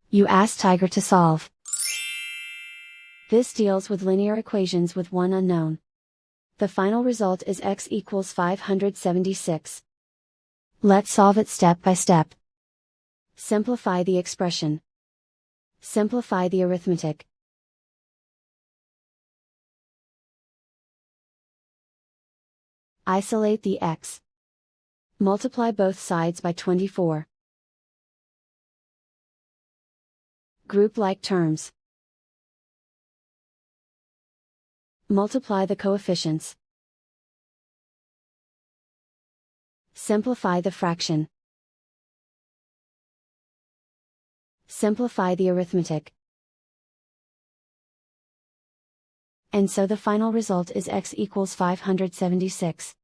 You ask Tiger to solve. This deals with linear equations with one unknown. The final result is x equals 576. Let's solve it step by step. Simplify the expression. Simplify the arithmetic. Isolate the x. Multiply both sides by 24. Group like terms. Multiply the coefficients. Simplify the fraction. Simplify the arithmetic. And so the final result is x equals 576.